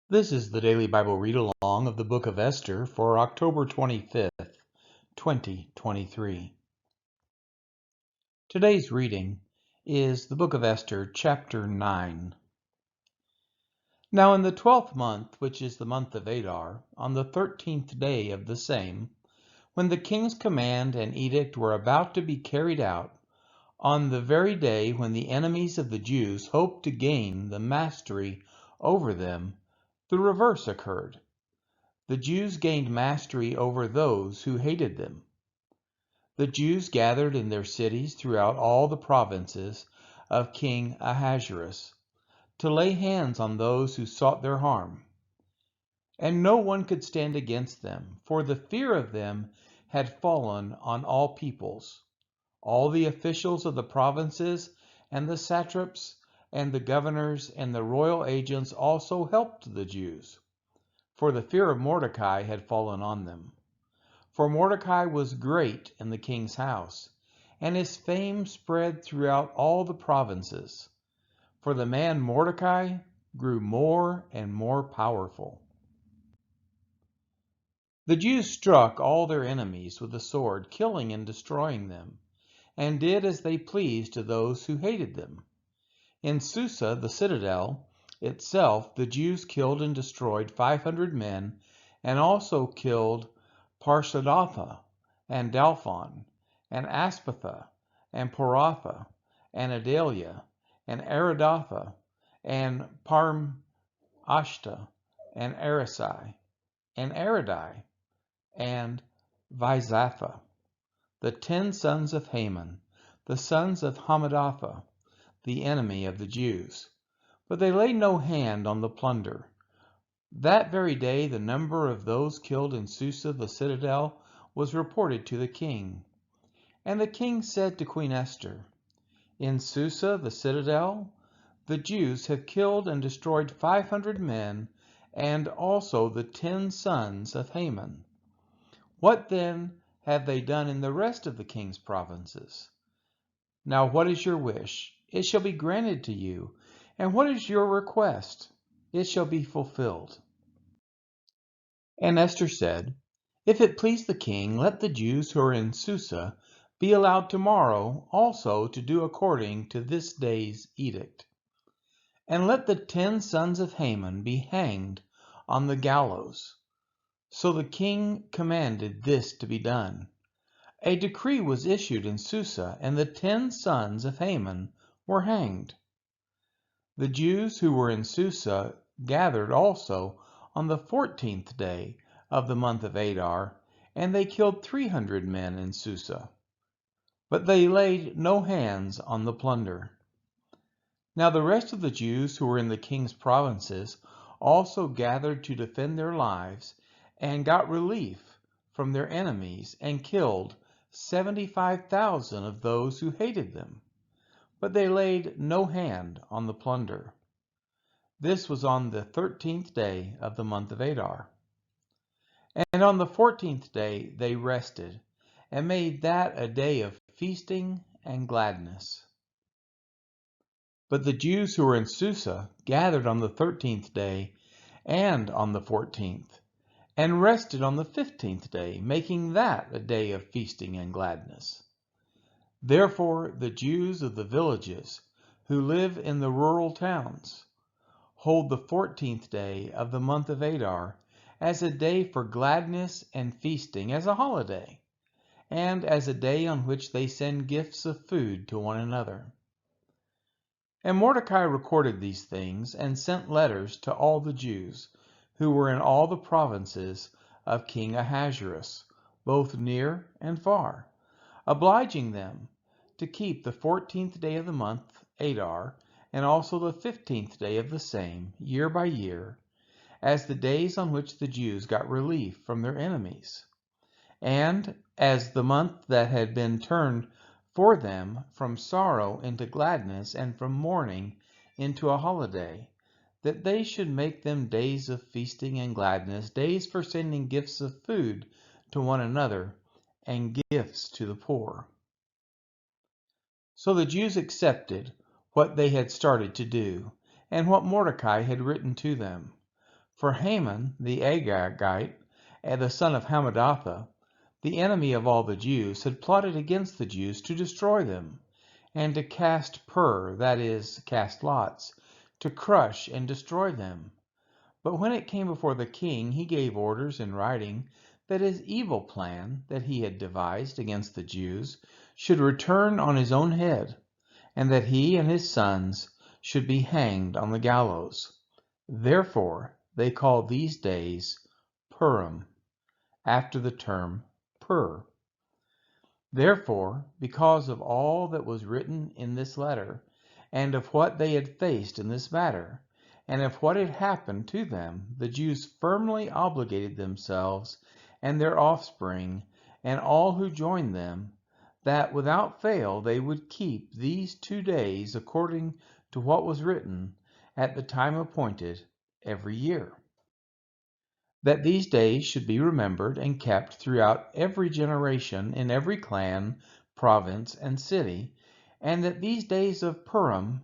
This is the daily Bible read along of the book of Esther for October 25th, 2023. Today's reading is the book of Esther, chapter 9. Now in the 12th month, which is the month of Adar, on the 13th day of the same, when the king's command and edict were about to be carried out, on the very day when the enemies of the Jews hoped to gain the mastery over them, the reverse occurred. The Jews gained mastery over those who hated them. The Jews gathered in their cities throughout all the provinces of King Ahasuerus to lay hands on those who sought their harm. And no one could stand against them, for the fear of them had fallen on all peoples. All the officials of the provinces and the satraps and the governors and the royal agents also helped the Jews, for the fear of Mordecai had fallen on them. For Mordecai was great in the king's house, and his fame spread throughout all the provinces. For the man Mordecai grew more and more powerful. The Jews struck all their enemies with the sword, killing and destroying them, and did as they pleased to those who hated them. In Susa, the citadel itself, the Jews killed and destroyed 500 men, and also killed Parshandatha, and Dalphon, and Aspatha, and Poratha, and Adalia, and Aridatha, and Parmashta, and Arisai, and Aridai, and Vizatha, the 10 sons of Haman, the sons of Hammedatha, the enemy of the Jews. But they laid no hand on the plunder. That very day the number of those killed in Susa the citadel was reported to the king. And the king said to Queen Esther, "In Susa the citadel the Jews have killed and destroyed 500 men, and also the 10 sons of Haman. What then have they done in the rest of the king's provinces? Now what is your wish? It shall be granted to you. And what is your request? It shall be fulfilled." And Esther said, "If it please the king, let the Jews who are in Susa be allowed tomorrow also to do according to this day's edict. And let the 10 sons of Haman be hanged on the gallows." So the king commanded this to be done. A decree was issued in Susa, and the 10 sons of Haman were hanged. The Jews who were in Susa gathered also on the 14th day of the month of Adar, and they killed 300 men in Susa. But they laid no hands on the plunder. Now the rest of the Jews who were in the king's provinces also gathered to defend their lives, and got relief from their enemies, and killed 75,000 of those who hated them. But they laid no hand on the plunder. This was on the 13th day of the month of Adar. And on the 14th day they rested, and made that a day of feasting and gladness. But the Jews who were in Susa gathered on the 13th day and on the 14th, and rested on the 15th day, making that a day of feasting and gladness. Therefore the Jews of the villages who live in the rural towns hold the 14th day of the month of Adar as a day for gladness and feasting, as a holiday, and as a day on which they send gifts of food to one another. And Mordecai recorded these things, and sent letters to all the Jews who were in all the provinces of King Ahasuerus, both near and far, obliging them to keep the 14th day of the month Adar, and also the 15th day of the same, year by year, as the days on which the Jews got relief from their enemies, and as the month that had been turned for them from sorrow into gladness, and from mourning into a holiday, that they should make them days of feasting and gladness, days for sending gifts of food to one another, and gifts to the poor. So the Jews accepted what they had started to do, and what Mordecai had written to them. For Haman the Agagite, the son of Hammedatha, the enemy of all the Jews, had plotted against the Jews to destroy them, and to cast that is, cast lots, to crush and destroy them. But when it came before the king, he gave orders in writing that his evil plan that he had devised against the Jews should return on his own head, and that he and his sons should be hanged on the gallows. Therefore they call these days Purim, after the term Pur. Therefore, because of all that was written in this letter, and of what they had faced in this matter, and of what had happened to them, the Jews firmly obligated themselves and their offspring, and all who joined them, that without fail they would keep these 2 days according to what was written at the time appointed every year. That these days should be remembered and kept throughout every generation in every clan, province, and city, and that these days of Purim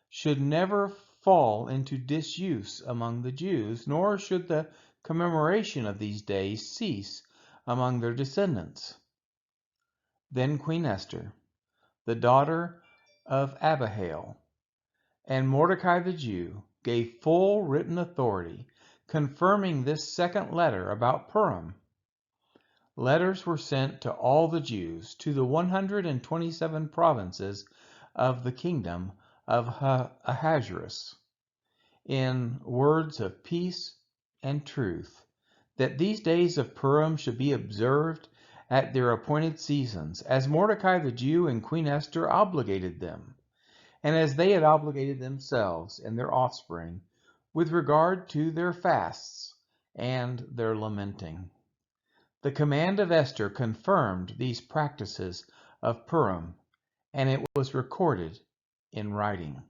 should never fall into disuse among the Jews, nor should the commemoration of these days cease among their descendants. Then Queen Esther, the daughter of Abihail, and Mordecai the Jew gave full written authority, confirming this second letter about Purim. Letters were sent to all the Jews, to the 127 provinces of the kingdom of Ahasuerus, in words of peace and truth, that these days of Purim should be observed at their appointed seasons, as Mordecai the Jew and Queen Esther obligated them, and as they had obligated themselves and their offspring with regard to their fasts and their lamenting. The command of Esther confirmed these practices of Purim, and it was recorded in writing.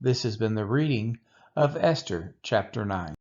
This has been the reading of Esther chapter 9.